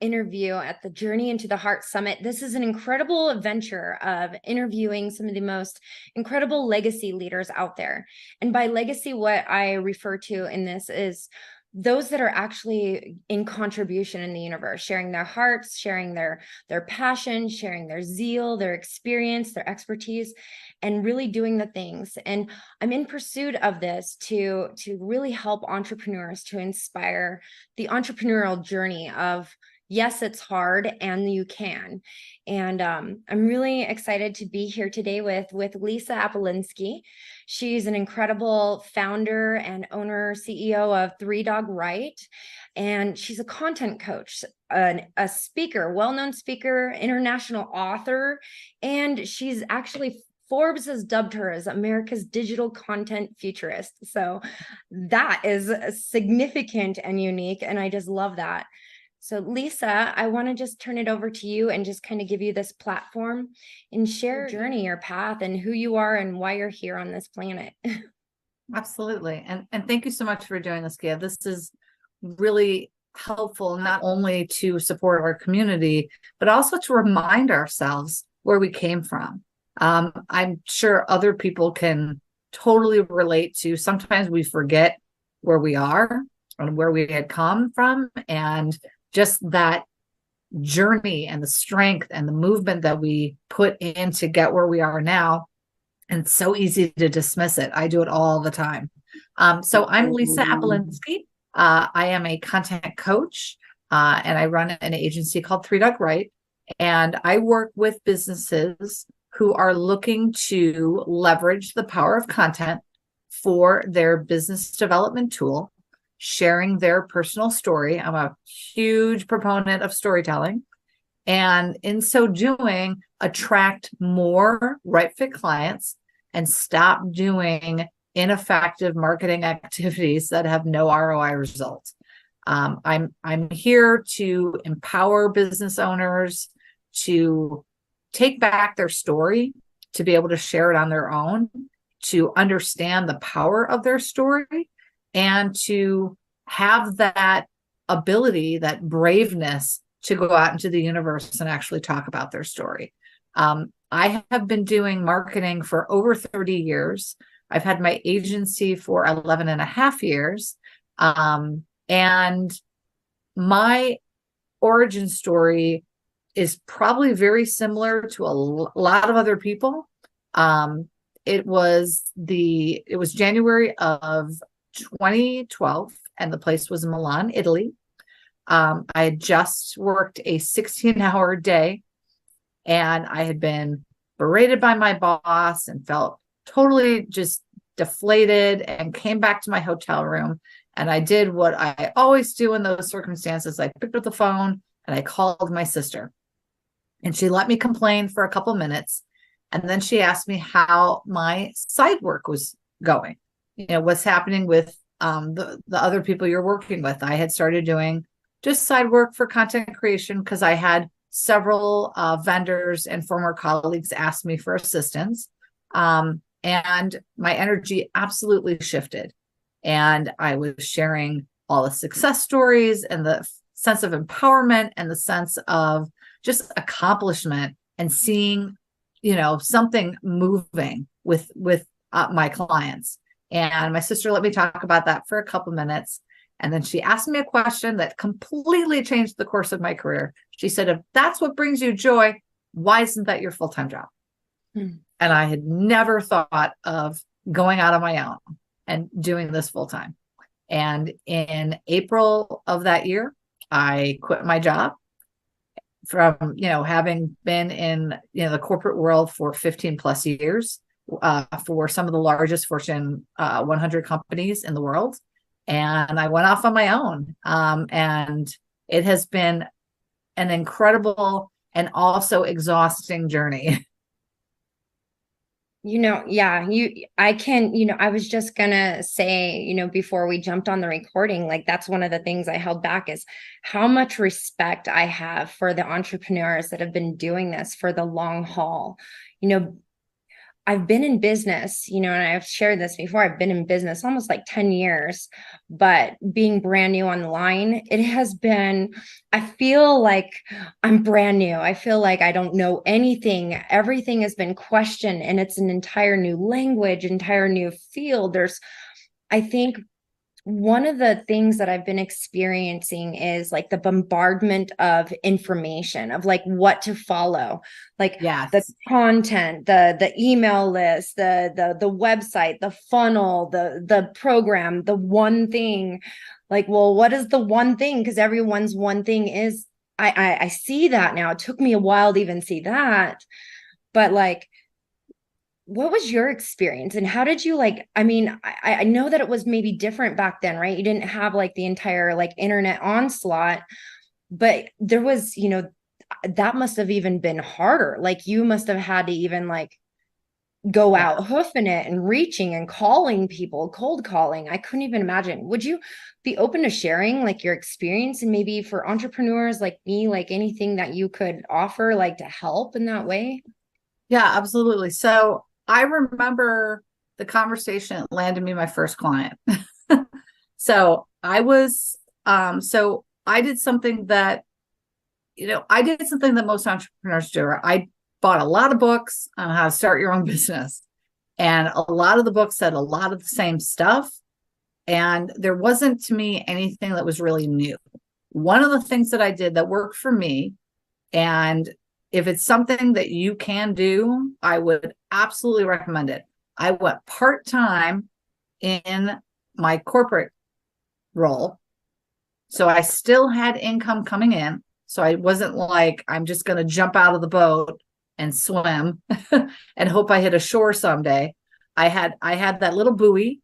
Interview at the Journey into the Heart Summit. This is an incredible adventure of interviewing some of the most incredible legacy leaders out there. And by legacy, what I refer to in this is those that are actually in contribution in the universe, sharing their hearts, sharing their passion, sharing their zeal, their experience, their expertise, and really doing the things. And I'm in pursuit of this to really help entrepreneurs, to inspire the entrepreneurial journey of, yes, it's hard and you can. And I'm really excited to be here today with Lisa Apolinsky. She's an incredible founder and owner, CEO of Three Dog Right. And she's a content coach, a speaker, well-known speaker, international author. And she's actually, Forbes has dubbed her as America's digital content futurist. So that is significant and unique. And I just love that. So Lisa, I want to just turn it over to you and just kind of give you this platform and share your journey, your path, and who you are and why you're here on this planet. Absolutely. And thank you so much for doing this, Gia. This is really helpful, not only to support our community, but also to remind ourselves where we came from. I'm sure other people can totally relate to, sometimes we forget where we are and where we had come from, and just that journey and the strength and the movement that we put in to get where we are now. And it's so easy to dismiss it. I do it all the time. So I'm Lisa Apolinsky. I am a content coach, and I run an agency called Three Dog Right. And I work with businesses who are looking to leverage the power of content for their business development tool, sharing their personal story. I'm a huge proponent of storytelling. And in so doing, attract more right fit clients and stop doing ineffective marketing activities that have no ROI results. I'm here to empower business owners to take back their story, to be able to share it on their own, to understand the power of their story, and to have that ability, that braveness to go out into the universe and actually talk about their story. I have been doing marketing for over 30 years. I've had my agency for 11 and a half years. And my origin story is probably very similar to a lot of other people. It was January of 2012, and the place was Milan, Italy. I had just worked a 16-hour day, and I had been berated by my boss and felt totally just deflated, and came back to my hotel room. And I did what I always do in those circumstances. I picked up the phone and I called my sister, and she let me complain for a couple minutes. And then she asked me how my side work was going. What's happening with the other people you're working with. I had started doing just side work for content creation because I had several vendors and former colleagues ask me for assistance. And my energy absolutely shifted. And I was sharing all the success stories and the sense of empowerment and the sense of just accomplishment and seeing, something moving with my clients. And my sister let me talk about that for a couple minutes. And then she asked me a question that completely changed the course of my career. She said, if that's what brings you joy, why isn't that your full-time job? And I had never thought of going out on my own and doing this full-time. And in April of that year, I quit my job from, having been in, the corporate world for 15 plus years. For some of the largest Fortune 100 companies in the world. And I went off on my own. And it has been an incredible and also exhausting journey. I was just gonna say, before we jumped on the recording, like that's one of the things I held back is how much respect I have for the entrepreneurs that have been doing this for the long haul. I've been in business, and I've shared this before. I've been in business almost like 10 years, but being brand new online, it has been, I feel like I'm brand new. I feel like I don't know anything. Everything has been questioned, and it's an entire new language, entire new field. I think one of the things that I've been experiencing is like the bombardment of information, of like what to follow, like the Yes. content, the email list, the website, the funnel, the program, the one thing. Like, well, what is the one thing? Because everyone's one thing is, I see that now. It took me a while to even see that, but like, what was your experience, and how did you, like, I mean, I know that it was maybe different back then, right? You didn't have like the entire like internet onslaught, but there was, that must have even been harder. Like you must have had to even like go Yeah. out hoofing it and reaching and calling people, cold calling. I couldn't even imagine. Would you be open to sharing like your experience, and maybe for entrepreneurs like me, like anything that you could offer like to help in that way? Yeah, absolutely. So I remember the conversation that landed me my first client. So I did something that, I did something that most entrepreneurs do. I bought a lot of books on how to start your own business. And a lot of the books said a lot of the same stuff. And there wasn't, to me, anything that was really new. One of the things that I did that worked for me, and if it's something that you can do, I would absolutely recommend it. I went part-time in my corporate role. So I still had income coming in. So I wasn't like, I'm just going to jump out of the boat and swim and hope I hit a shore someday. I had that little buoy,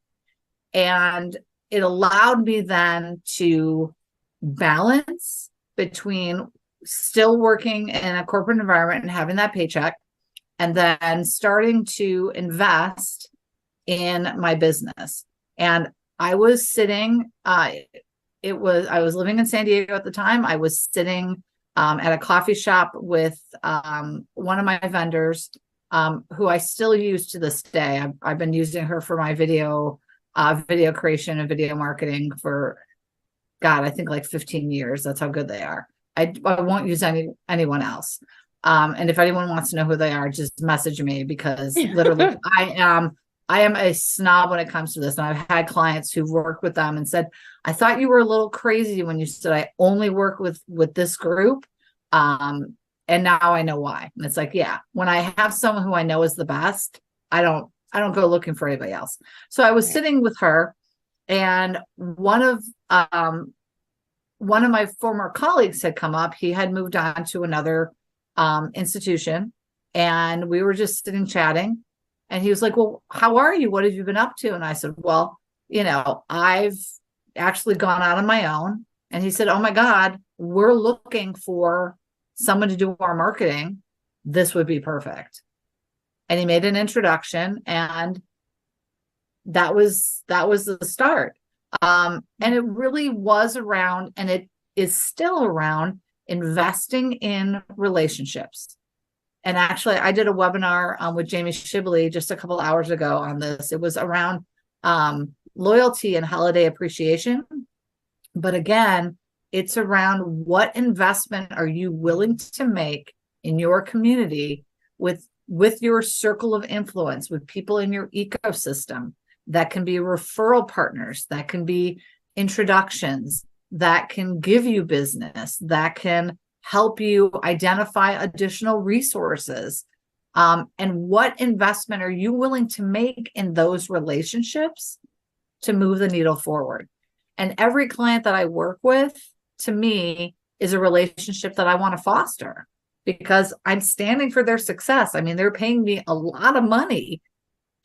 and it allowed me then to balance between still working in a corporate environment and having that paycheck, and then starting to invest in my business. And I was sitting, I was living in San Diego at the time. I was sitting at a coffee shop with one of my vendors, who I still use to this day. I've been using her for my video creation and video marketing for, God, I think like 15 years. That's how good they are. I won't use anyone else. And if anyone wants to know who they are, just message me, because literally I am a snob when it comes to this. And I've had clients who've worked with them and said, I thought you were a little crazy when you said I only work with this group. And now I know why. And it's like, yeah, when I have someone who I know is the best, I don't go looking for anybody else. So I was sitting with her, and one of my former colleagues had come up. He had moved on to another institution, and we were just sitting chatting. And he was like, well, how are you? What have you been up to? And I said, well, I've actually gone out on my own. And he said, oh my God, we're looking for someone to do our marketing. This would be perfect. And he made an introduction, and that was the start. And it really was around, and it is still around, investing in relationships. And actually, I did a webinar with Jamie Shibley just a couple hours ago on this. It was around loyalty and holiday appreciation. But again, it's around what investment are you willing to make in your community with your circle of influence, with people in your ecosystem. That can be referral partners, that can be introductions, that can give you business, that can help you identify additional resources. And what investment are you willing to make in those relationships to move the needle forward? And every client that I work with, to me, is a relationship that I want to foster, because I'm standing for their success. I mean, they're paying me a lot of money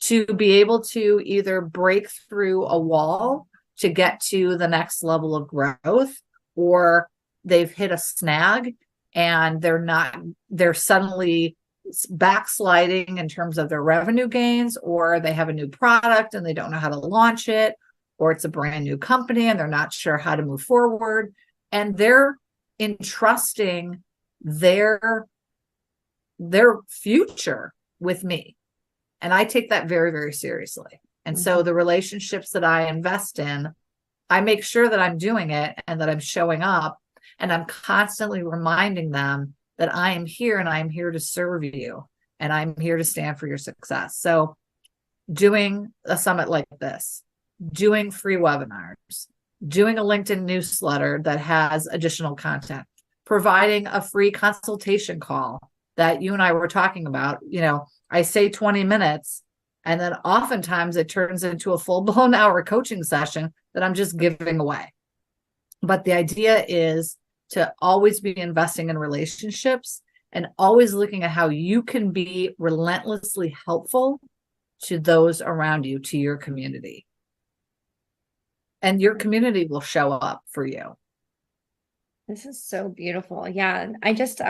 to be able to either break through a wall to get to the next level of growth, or they've hit a snag and they're suddenly backsliding in terms of their revenue gains, or they have a new product and they don't know how to launch it, or it's a brand new company and they're not sure how to move forward. And they're entrusting their future with me. And I take that very, very seriously. And so the relationships that I invest in, I make sure that I'm doing it and that I'm showing up, and I'm constantly reminding them that I am here and I'm here to serve you and I'm here to stand for your success. So doing a summit like this, doing free webinars, doing a LinkedIn newsletter that has additional content, providing a free consultation call that you and I were talking about. I say 20 minutes, and then oftentimes it turns into a full-blown hour coaching session that I'm just giving away. But the idea is to always be investing in relationships and always looking at how you can be relentlessly helpful to those around you, to your community. And your community will show up for you. This is so beautiful. Yeah. I just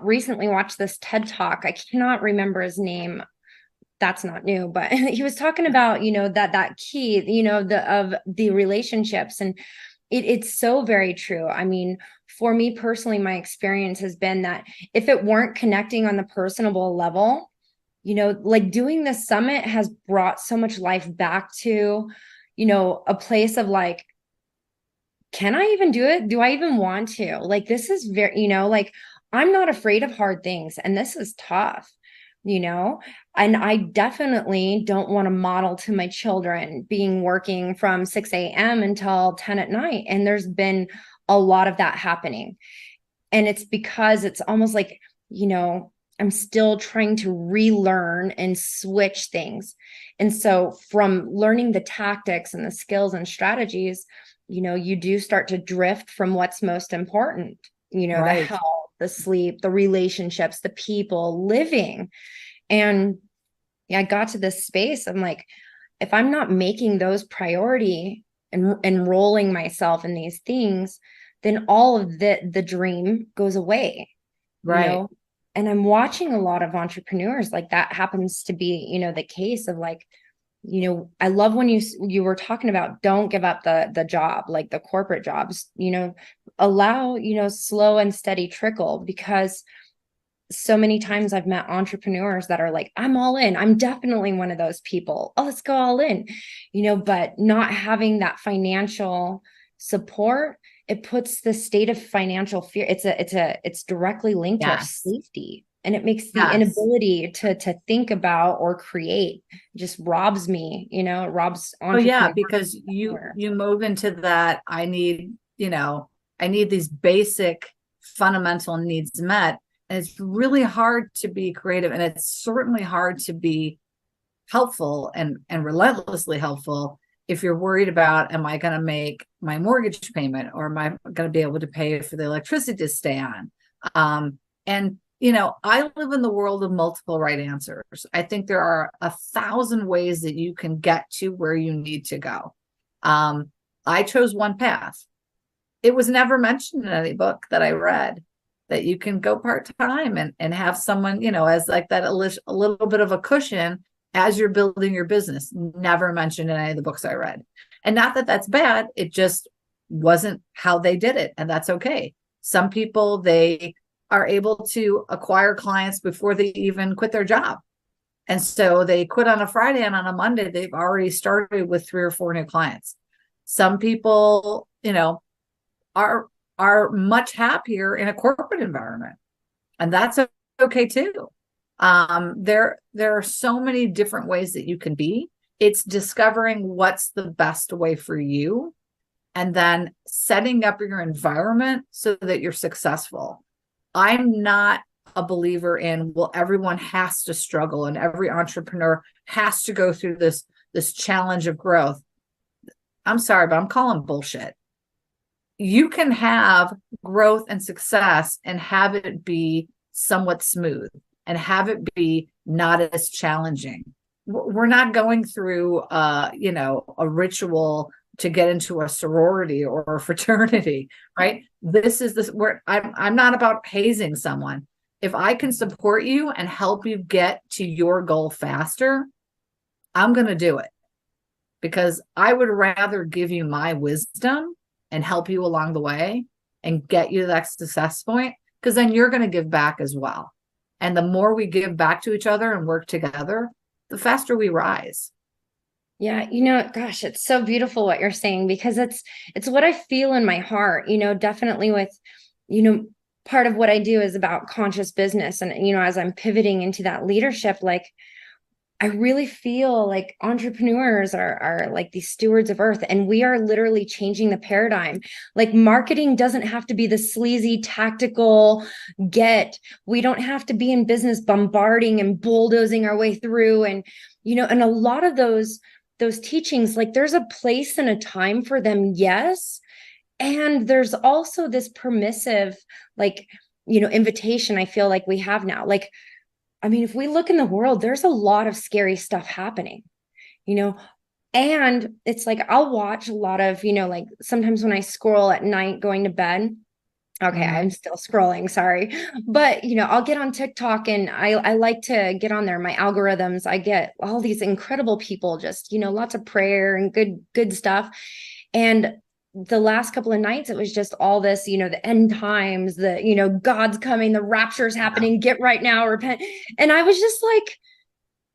recently watched this TED Talk. I cannot remember his name. That's not new, but he was talking about, that key, of the relationships, and it's so very true. I mean, for me personally, my experience has been that if it weren't connecting on the personable level, like doing this summit has brought so much life back to, a place of like, can I even do it? Do I even want to? Like, this is very, like, I'm not afraid of hard things, and this is tough, and I definitely don't want to model to my children working from 6 a.m. until 10 at night. And there's been a lot of that happening. And it's because it's almost like, I'm still trying to relearn and switch things. And so from learning the tactics and the skills and strategies, you do start to drift from what's most important, Right. the health, the sleep, the relationships, the people, living. And I got to this space. I'm like, if I'm not making those priority and enrolling myself in these things, then all of the dream goes away. Right. And I'm watching a lot of entrepreneurs, like that happens to be, the case of like, I love when you were talking about don't give up the job, like the corporate jobs, allow, slow and steady trickle, because so many times I've met entrepreneurs that are like, I'm all in. I'm definitely one of those people. Oh, let's go all in, but not having that financial support, it puts the state of financial fear. It's directly linked to our safety. And it makes the inability to think about or create just robs me, it robs entrepreneurs. Oh yeah, because you move into that. I need these basic fundamental needs met. And it's really hard to be creative. And it's certainly hard to be helpful and relentlessly helpful if you're worried about, am I going to make my mortgage payment, or am I going to be able to pay for the electricity to stay on? I live in the world of multiple right answers. I think there are 1,000 ways that you can get to where you need to go. I chose one path. It was never mentioned in any book that I read that you can go part-time and have someone, as like that a little bit of a cushion as you're building your business. Never mentioned in any of the books I read. And not that that's bad. It just wasn't how they did it. And that's okay. Some people, they are able to acquire clients before they even quit their job. And so they quit on a Friday, and on a Monday, they've already started with 3 or 4 new clients. Some people, are much happier in a corporate environment, and that's okay too. There are so many different ways that you can be. It's discovering what's the best way for you, and then setting up your environment so that you're successful. I'm not a believer in, well, everyone has to struggle and every entrepreneur has to go through this challenge of growth. I'm sorry, but I'm calling bullshit. You can have growth and success and have it be somewhat smooth and have it be not as challenging. We're not going through, a ritual to get into a sorority or a fraternity, right? I'm not about hazing someone. If I can support you and help you get to your goal faster, I'm going to do it, because I would rather give you my wisdom and help you along the way and get you to that success point, because then you're going to give back as well. And the more we give back to each other and work together, the faster we rise. Yeah, gosh, it's so beautiful what you're saying, because it's what I feel in my heart, definitely with, you know, part of what I do is about conscious business. And, as I'm pivoting into that leadership, like, I really feel like entrepreneurs are like these stewards of earth, and we are literally changing the paradigm. Like, marketing doesn't have to be the sleazy tactical we don't have to be in business bombarding and bulldozing our way through. And, and a lot of those teachings, like, there's a place and a time for them. Yes. And there's also this permissive, like, invitation I feel like we have now. Like, I mean, if we look in the world, there's a lot of scary stuff happening, you know, and it's like, I'll watch a lot of, like, sometimes when I scroll at night going to bed. Okay, I'm still scrolling, sorry. But, I'll get on TikTok, and I like to get on there. My algorithms, I get all these incredible people, just, lots of prayer and good stuff. And the last couple of nights, it was just all this, the end times, God's coming, the rapture's happening, get right now, repent. And I was just like,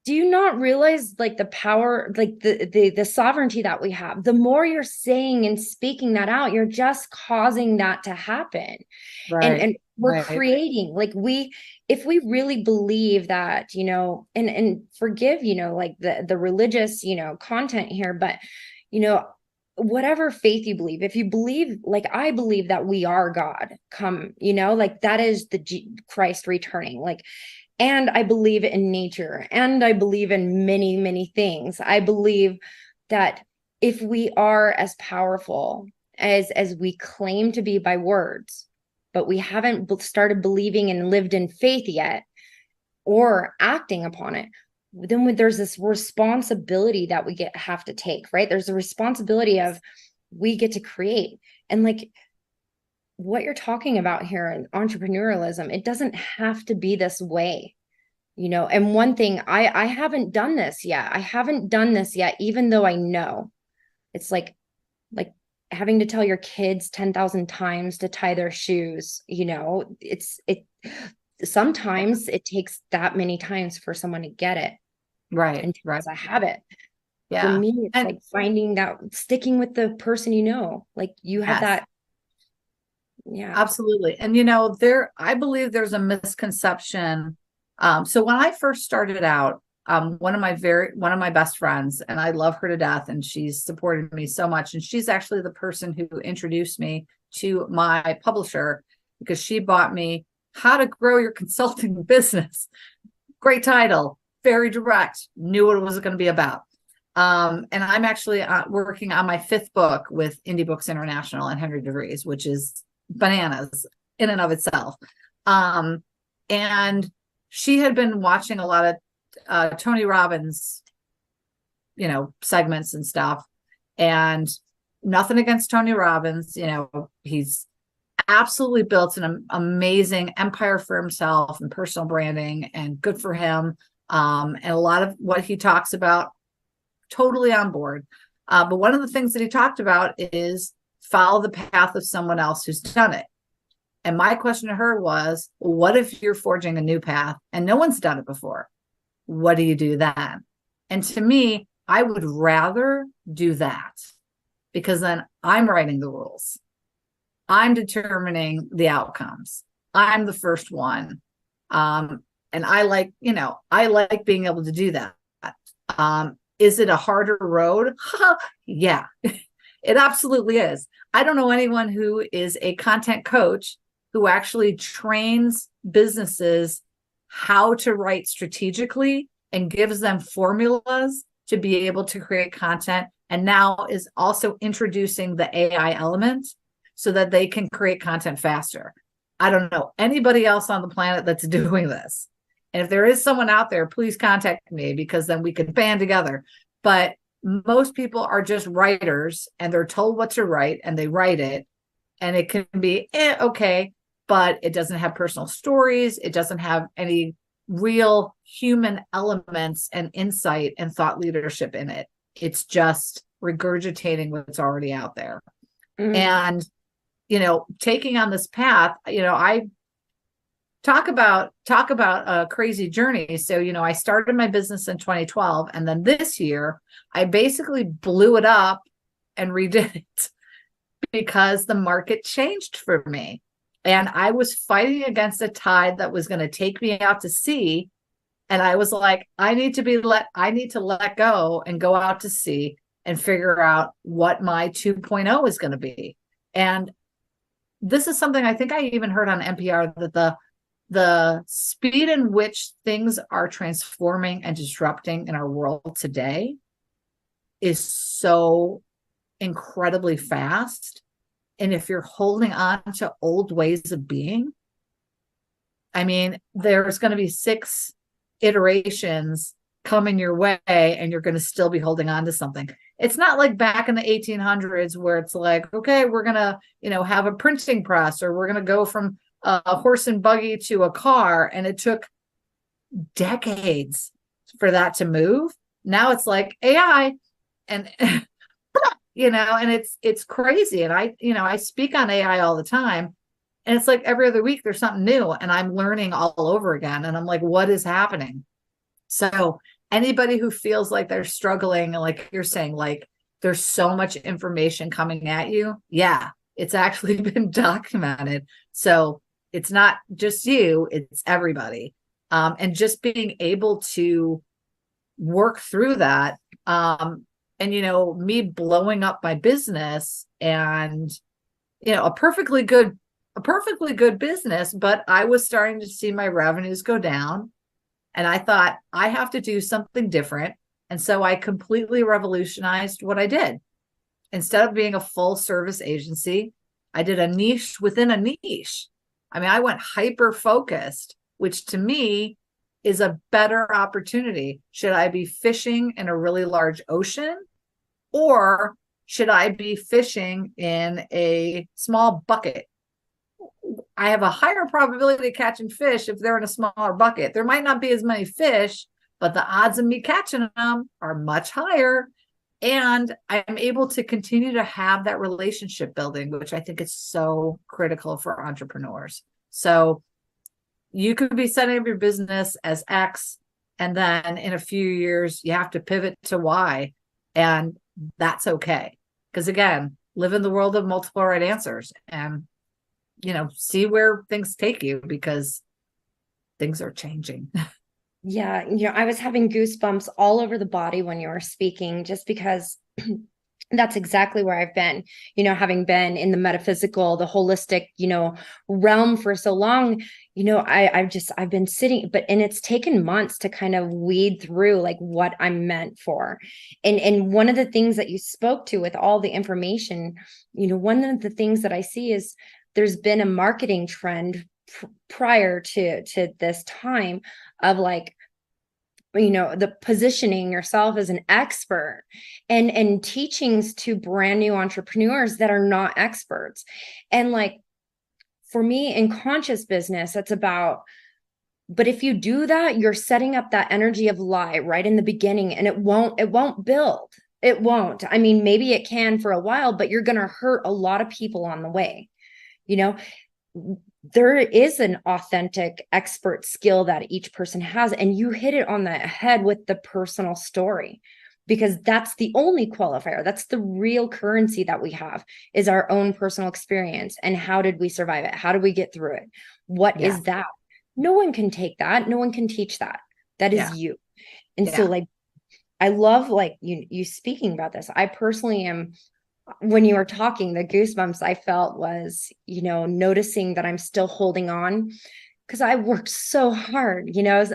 do you not realize, like, the power, like the sovereignty that we have? The more you're saying and speaking that out, you're just causing that to happen. And we're creating, like, if we really believe that, and forgive, like, the religious, content here, but, whatever faith you believe, if you believe, like, I believe that we are God come, like, that is Christ returning, like. And I believe in nature, and I believe in many, many things. I believe that if we are as powerful as we claim to be by words, but we haven't started believing and lived in faith yet, or acting upon it, then there's this responsibility that we have to take, right? There's a responsibility of, we get to create. And, like, what you're talking about here in entrepreneurialism, it doesn't have to be this way, and one thing, I haven't done this yet. Even though I know it's like having to tell your kids 10,000 times to tie their shoes, sometimes it takes that many times for someone to get it. Right. And it's a habit. Yeah. For me, it's like finding that, sticking with the person, like, you have that. Yeah, absolutely. And I believe there's a misconception. So when I first started out, one of my best friends, and I love her to death, and she's supported me so much. And she's actually the person who introduced me to my publisher, because she bought me How to Grow Your Consulting Business. Great title, very direct, knew what it was going to be about. And I'm actually working on my 5th book with Indie Books International and Henry DeVries, which is bananas in and of itself. And she had been watching a lot of Tony Robbins, segments and stuff. And nothing against Tony Robbins, he's absolutely built an amazing empire for himself and personal branding, and good for him. And a lot of what he talks about, totally on board. But one of the things that he talked about is follow the path of someone else who's done it. And my question to her was, what if you're forging a new path and no one's done it before? What do you do then? And to me, I would rather do that, because then I'm writing the rules. I'm determining the outcomes. I'm the first one. And I like being able to do that. Is it a harder road? Yeah, it absolutely is. I don't know anyone who is a content coach who actually trains businesses how to write strategically and gives them formulas to be able to create content, and now is also introducing the AI element so that they can create content faster. I don't know anybody else on the planet that's doing this. And if there is someone out there, please contact me, because then we can band together. But most people are just writers, and they're told what to write, and they write it. And it can be okay, but it doesn't have personal stories. It doesn't have any real human elements and insight and thought leadership in it. It's just regurgitating what's already out there. And, taking on this path, talk about a crazy journey. So, I started my business in 2012, and then this year I basically blew it up and redid it because the market changed for me. And I was fighting against a tide that was going to take me out to sea. And I was like, I need to let go and go out to sea and figure out what my 2.0 is going to be. And this is something I think I even heard on NPR, that the speed in which things are transforming and disrupting in our world today is so incredibly fast. And if you're holding on to old ways of being, I mean, there's going to be 6 iterations coming your way and you're going to still be holding on to something. It's not like back in the 1800s where it's like, okay, we're going to, have a printing press, or we're going to go from a horse and buggy to a car. And it took decades for that to move. Now it's like AI, and and it's crazy. And I speak on AI all the time, and it's like every other week there's something new and I'm learning all over again. And I'm like, what is happening? So anybody who feels like they're struggling, like you're saying, like there's so much information coming at you. Yeah, it's actually been documented. So it's not just you, it's everybody. And just being able to work through that. And, me blowing up my business, and, a perfectly good business, but I was starting to see my revenues go down. And I thought, I have to do something different. And so I completely revolutionized what I did. Instead of being a full service agency, I did a niche within a niche. I mean, I went hyper focused, which to me is a better opportunity. Should I be fishing in a really large ocean, or should I be fishing in a small bucket? I have a higher probability of catching fish if they're in a smaller bucket. There might not be as many fish, but the odds of me catching them are much higher. And I'm able to continue to have that relationship building, which I think is so critical for entrepreneurs. So you could be setting up your business as X, and then in a few years, you have to pivot to Y. And that's okay. Because again, live in the world of multiple right answers, and see where things take you, because things are changing. Yeah, I was having goosebumps all over the body when you were speaking, just because that's exactly where I've been, having been in the metaphysical, the holistic, realm for so long. I've been sitting, and it's taken months to kind of weed through like what I'm meant for. And one of the things that you spoke to with all the information, one of the things that I see is there's been a marketing trend prior to this time of like, the positioning yourself as an expert, and teachings to brand new entrepreneurs that are not experts. And like, for me in conscious business, it's about, but if you do that, you're setting up that energy of lie right in the beginning, and it won't build. It won't. I mean, maybe it can for a while, but you're going to hurt a lot of people on the way. There is an authentic expert skill that each person has. And you hit it on the head with the personal story, because that's the only qualifier. That's the real currency that we have, is our own personal experience. And how did we survive it? How did we get through it? What is that? No one can take that. No one can teach that. That is you. And so like, I love like you speaking about this. I personally am, when you were talking, the goosebumps I felt was, noticing that I'm still holding on, because I worked so hard,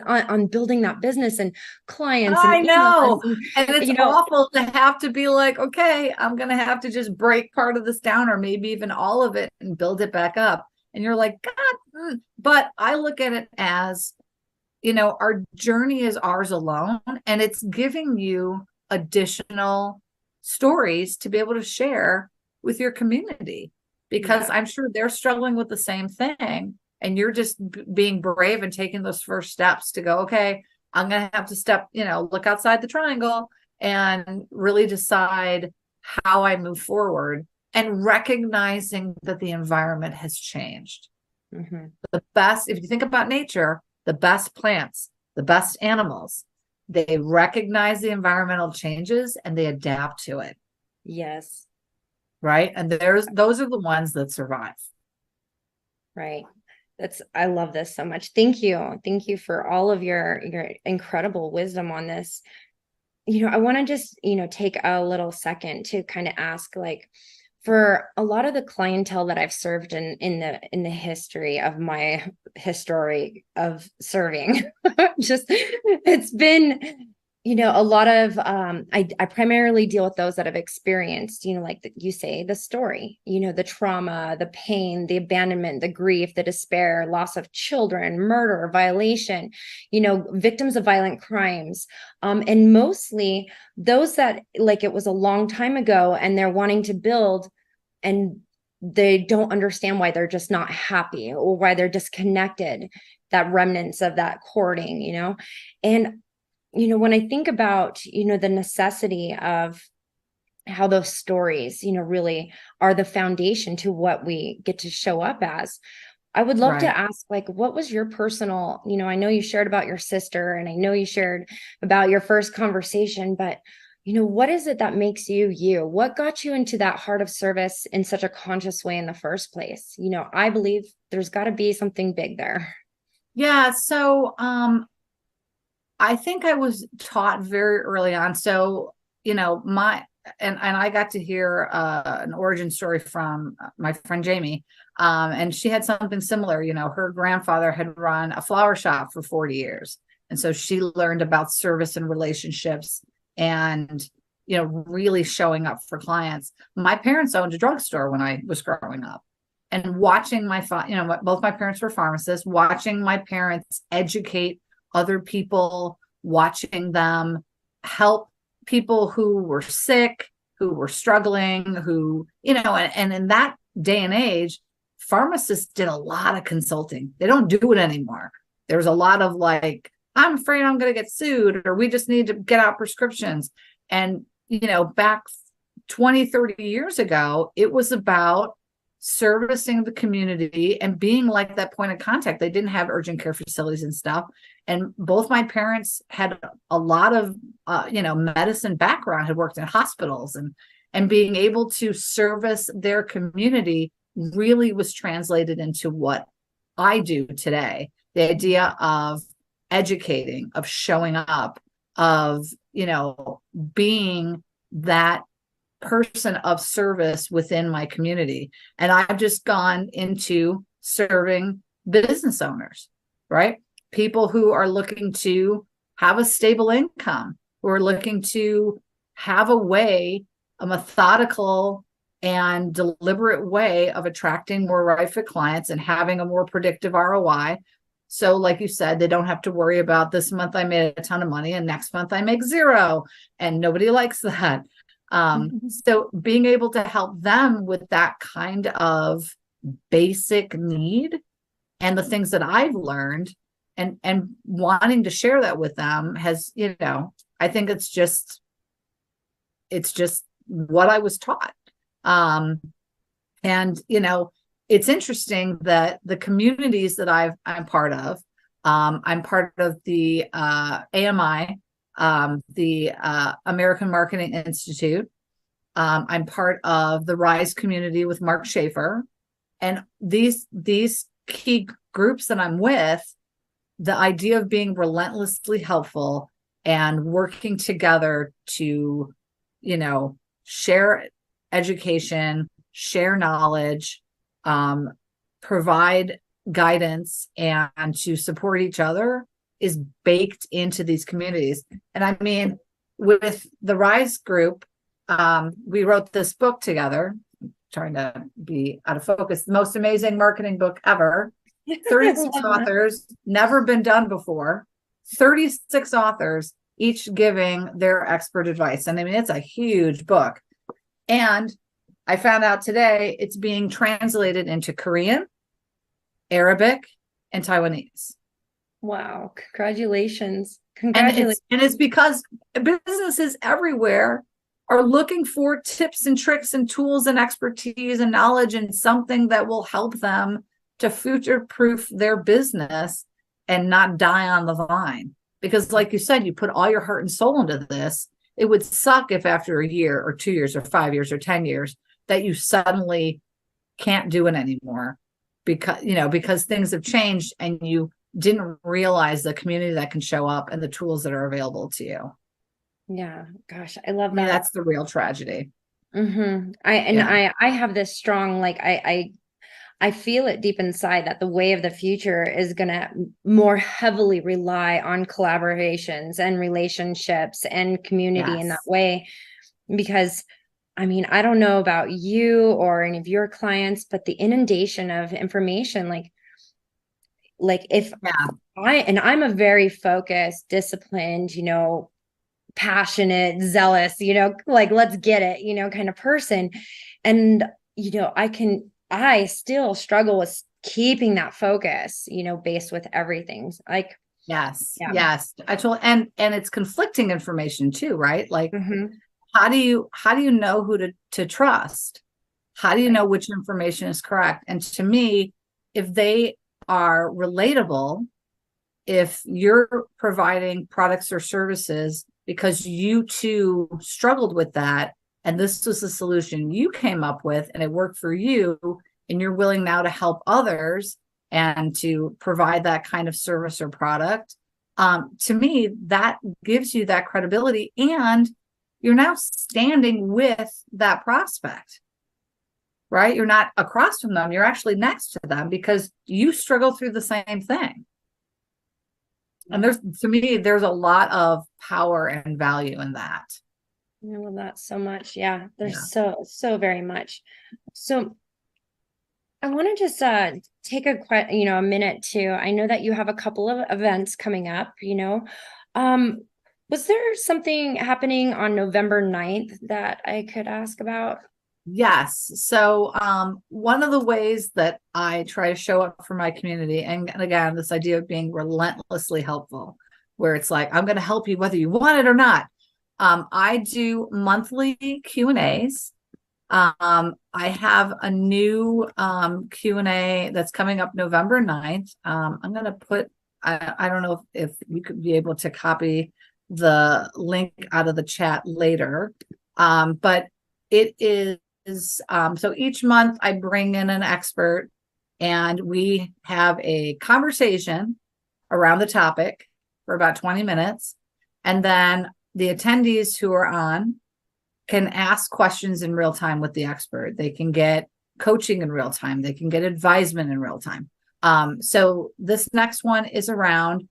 on building that business and clients. I And know. and it's awful to have to be like, okay, I'm going to have to just break part of this down, or maybe even all of it, and build it back up. And you're like, God, but I look at it as, our journey is ours alone, and it's giving you additional stories to be able to share with your community, because I'm sure they're struggling with the same thing. And you're just being brave and taking those first steps to go, okay, I'm going to have to look outside the triangle and really decide how I move forward, and recognizing that the environment has changed. The best, if you think about nature, the best plants, the best animals, they recognize the environmental changes and they adapt to it. Yes. Right. And those are the ones that survive. Right. I love this so much. Thank you. Thank you for all of your incredible wisdom on this. I want to just, take a little second to kind of ask, like, for a lot of the clientele that I've served in the history of my history of serving, just it's been, a lot of I primarily deal with those that have experienced, like you say, the story, the trauma, the pain, the abandonment, the grief, the despair, loss of children, murder, violation, victims of violent crimes, and mostly those that, like, it was a long time ago and they're wanting to build and they don't understand why they're just not happy or why they're disconnected, that remnants of that courting, and when I think about, the necessity of how those stories, really are the foundation to what we get to show up as, I would love to ask, like, what was your personal, I know you shared about your sister and I know you shared about your first conversation, but, what is it that makes you you? What got you into that heart of service in such a conscious way in the first place? I believe there's got to be something big there. Yeah. So, I think I was taught very early on. So, and I got to hear an origin story from my friend Jamie. And she had something similar. Her grandfather had run a flower shop for 40 years. And so she learned about service and relationships and, really showing up for clients. My parents owned a drugstore when I was growing up. And watching both my parents were pharmacists, watching my parents educate other people, watching them help people who were sick, who were struggling, who, and in that day and age, pharmacists did a lot of consulting. They don't do it anymore. There's a lot of like, I'm afraid I'm going to get sued, or we just need to get out prescriptions. And, back 20, 30 years ago, it was about servicing the community and being like that point of contact. They didn't have urgent care facilities and stuff. And both my parents had a lot of, medicine background, had worked in hospitals, and being able to service their community really was translated into what I do today. The idea of educating, of showing up, of, being that person of service within my community. And I've just gone into serving business owners, right? People who are looking to have a stable income, who are looking to have a methodical and deliberate way of attracting more right fit clients and having a more predictive ROI. So like you said, they don't have to worry about this month I made a ton of money and next month I make zero, and nobody likes that. So being able to help them with that kind of basic need and the things that I've learned and wanting to share that with them has, I think it's just what I was taught. And, it's interesting that the communities that I'm part of, I'm part of the AMI, the American Marketing Institute. I'm part of the Rise community with Mark Schaefer. And these key groups that I'm with, the idea of being relentlessly helpful and working together to, share education, share knowledge, provide guidance, and to support each other is baked into these communities. And I mean, with the Rise group, we wrote this book together, trying to be out of focus, the most amazing marketing book ever. 36 authors, never been done before. 36 authors, each giving their expert advice. And I mean, it's a huge book. And I found out today it's being translated into Korean, Arabic, and Taiwanese. Wow. Congratulations. And it's because businesses everywhere are looking for tips and tricks and tools and expertise and knowledge and something that will help them to future-proof their business and not die on the vine. Because like you said, you put all your heart and soul into this. It would suck if after a year or 2 years or 5 years or 10 years that you suddenly can't do it anymore because things have changed and you didn't realize the community that can show up and the tools that are available to you. Yeah. Gosh, I love I mean, that. that's the real tragedy. I have this strong, like, I feel it deep inside that the way of the future is going to more heavily rely on collaborations and relationships and community in that way. Because I mean, I don't know about you or any of your clients, but the inundation of information, like if I'm a very focused, disciplined, passionate, zealous, like let's get it, kind of person. And, I still struggle with keeping that focus, based with everything. Like, yes. And it's conflicting information too, right? Like, how do you know who to trust? How do you know which information is correct? And to me, if they are relatable, if you're providing products or services because you too struggled with that, and this was the solution you came up with and it worked for you, and you're willing now to help others and to provide that kind of service or product, to me, that gives you that credibility, and you're now standing with that prospect, right? You're not across from them. You're actually next to them because you struggle through the same thing. And to me, there's a lot of power and value in that. I love that so much. Yeah, there's so very much. So I want to just take a minute to, I know that you have a couple of events coming up, was there something happening on November 9th that I could ask about? Yes. So one of the ways that I try to show up for my community, and again, this idea of being relentlessly helpful, where it's like, I'm going to help you whether you want it or not. I do monthly Q&As. I have a new Q&A that's coming up November 9th. I'm going to put, I don't know if you could be able to copy the link out of the chat later. But it is, so each month I bring in an expert and we have a conversation around the topic for about 20 minutes. And then the attendees who are on can ask questions in real time with the expert. They can get coaching in real time. They can get advisement in real time. So this next one is around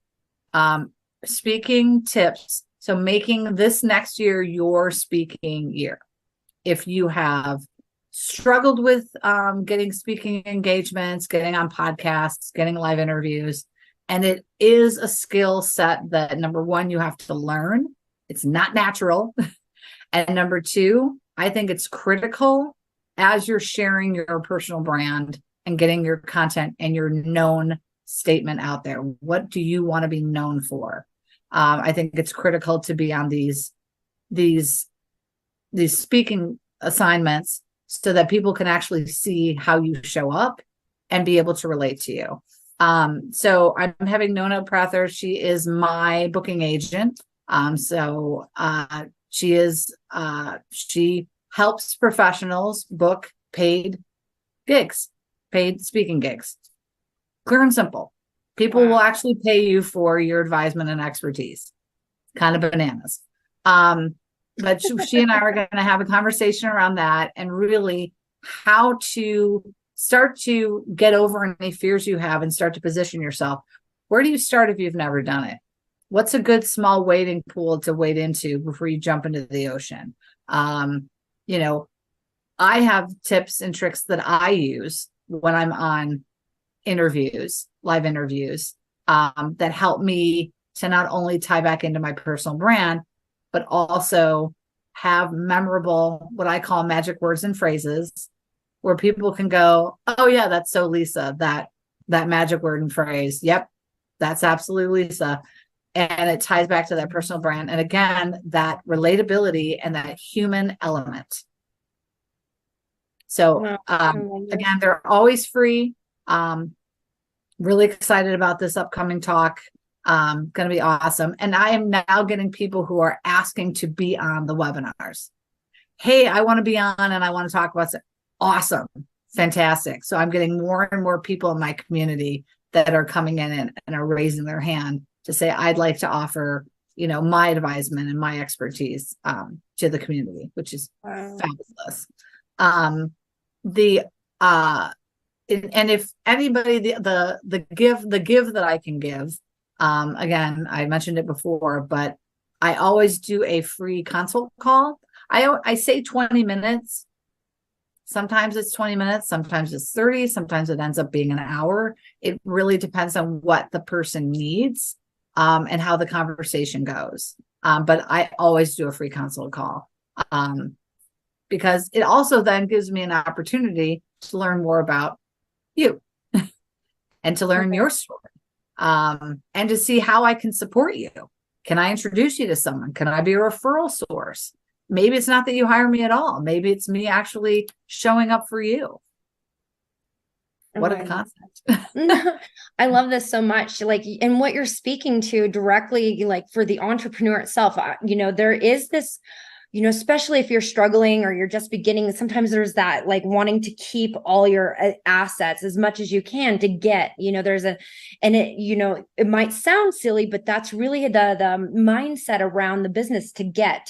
speaking tips. So making this next year your speaking year. If you have struggled with getting speaking engagements, getting on podcasts, getting live interviews, and it is a skill set that, number one, you have to learn. It's not natural. And number two, I think it's critical as you're sharing your personal brand and getting your content and your known statement out there. What do you want to be known for? I think it's critical to be on these speaking assignments so that people can actually see how you show up and be able to relate to you. So I'm having Nona Prather. She is my booking agent. She helps professionals book paid speaking gigs. Clear and simple. People will actually pay you for your advisement and expertise. Kind of bananas. But she and I are going to have a conversation around that and really how to start to get over any fears you have and start to position yourself. Where do you start if you've never done it? What's a good small wading pool to wade into before you jump into the ocean? I have tips and tricks that I use when I'm on live interviews, that help me to not only tie back into my personal brand, but also have memorable, what I call magic words and phrases, where people can go, oh yeah, that's so Lisa, that magic word and phrase. Yep, that's absolutely Lisa. And it ties back to that personal brand. And again, that relatability and that human element. So again, they're always free. Really excited about this upcoming talk. Going to be awesome. And I am now getting people who are asking to be on the webinars. Hey, I want to be on and I want to talk about it. Awesome. Fantastic. So I'm getting more and more people in my community that are coming in and are raising their hand to say, I'd like to offer, my advisement and my expertise to the community, which is fabulous. And if anybody, the give that I can give, again, I mentioned it before, but I always do a free consult call. I say 20 minutes. Sometimes it's 20 minutes, sometimes it's 30, sometimes it ends up being an hour. It really depends on what the person needs, and how the conversation goes. But I always do a free consult call, because it also then gives me an opportunity to learn more about you and to learn your story, and to see how I can support you. Can I introduce you to someone? Can I be a referral source? Maybe it's not that you hire me at all. Maybe it's me actually showing up for you. What a concept. I love this so much. And what you're speaking to directly, for the entrepreneur itself, there is this, especially if you're struggling or you're just beginning, sometimes there's that wanting to keep all your assets as much as you can to get, it might sound silly, but that's really the mindset around the business, to get.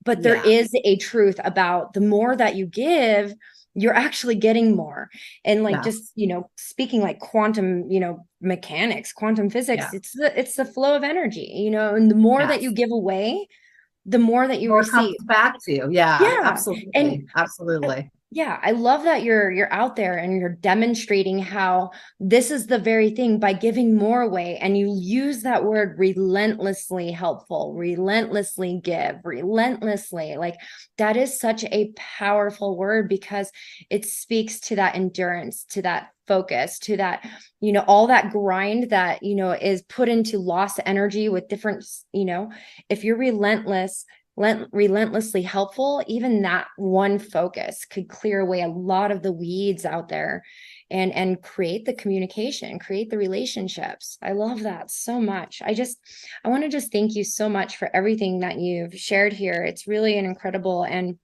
But there is a truth about the more that you give, you're actually getting more. And just, speaking quantum, mechanics, quantum physics, it's the flow of energy, and the more that you give away, the more that you receive comes back to you. Yeah, absolutely. Absolutely. Yeah, I love that you're out there and you're demonstrating how this is the very thing by giving more away. And you use that word relentlessly helpful, relentlessly give, relentlessly. That is such a powerful word, because it speaks to that endurance, to that focus, to that, all that grind that, is put into lost energy with different, if you're relentlessly helpful, even that one focus could clear away a lot of the weeds out there and create the communication, create the relationships. I love that so much. I want to just thank you so much for everything that you've shared here. It's really an incredible, and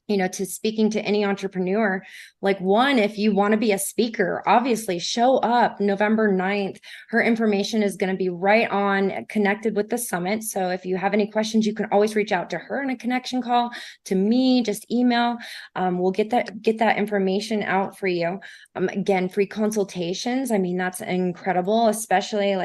to speaking to any entrepreneur, one, if you want to be a speaker, obviously show up November 9th. Her information is going to be right on connected with the summit. So if you have any questions, you can always reach out to her in a connection call, to me, just email. We'll get that information out for you. Again, free consultations. I mean, that's incredible, especially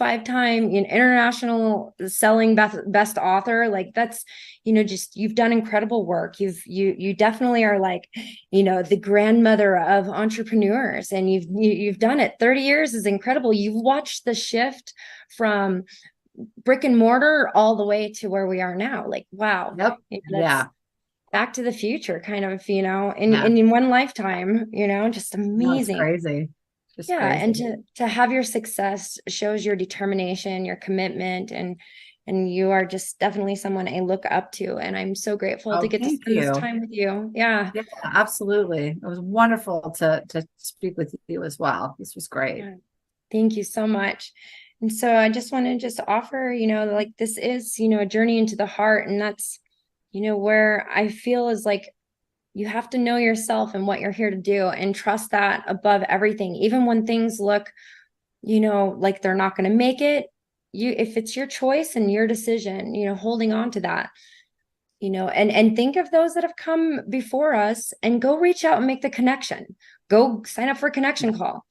5-time international selling best author. That's, just, you've done incredible work. You definitely are the grandmother of entrepreneurs, and you've done it. 30 years is incredible. You've watched the shift from brick and mortar all the way to where we are now. Wow. Yep. Back to the future kind of, in one lifetime, just amazing. That's crazy. Crazy. And to have your success shows your determination, your commitment, and you are just definitely someone I look up to. And I'm so grateful to get to spend this time with you. Yeah, absolutely. It was wonderful to speak with you as well. This was great. Yeah. Thank you so much. And so I just want to offer, this is, a journey into the heart. And that's, where I feel is you have to know yourself and what you're here to do, and trust that above everything. Even when things look, they're not going to make it, if it's your choice and your decision, holding on to that, and think of those that have come before us, and go reach out and make the connection. Go sign up for a connection call.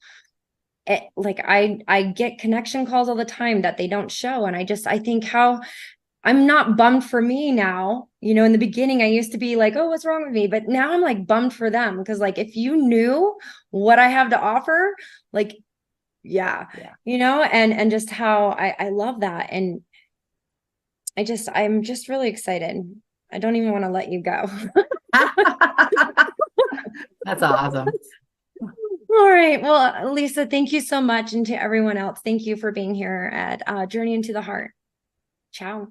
I get connection calls all the time that they don't show. And I think how I'm not bummed for me now. In the beginning, I used to be oh, what's wrong with me? But now I'm bummed for them, because if you knew what I have to offer, and just how I love that. And I'm just really excited. I don't even want to let you go. That's awesome. All right. Well, Lisa, thank you so much. And to everyone else, thank you for being here at Journey into the Heart. Ciao.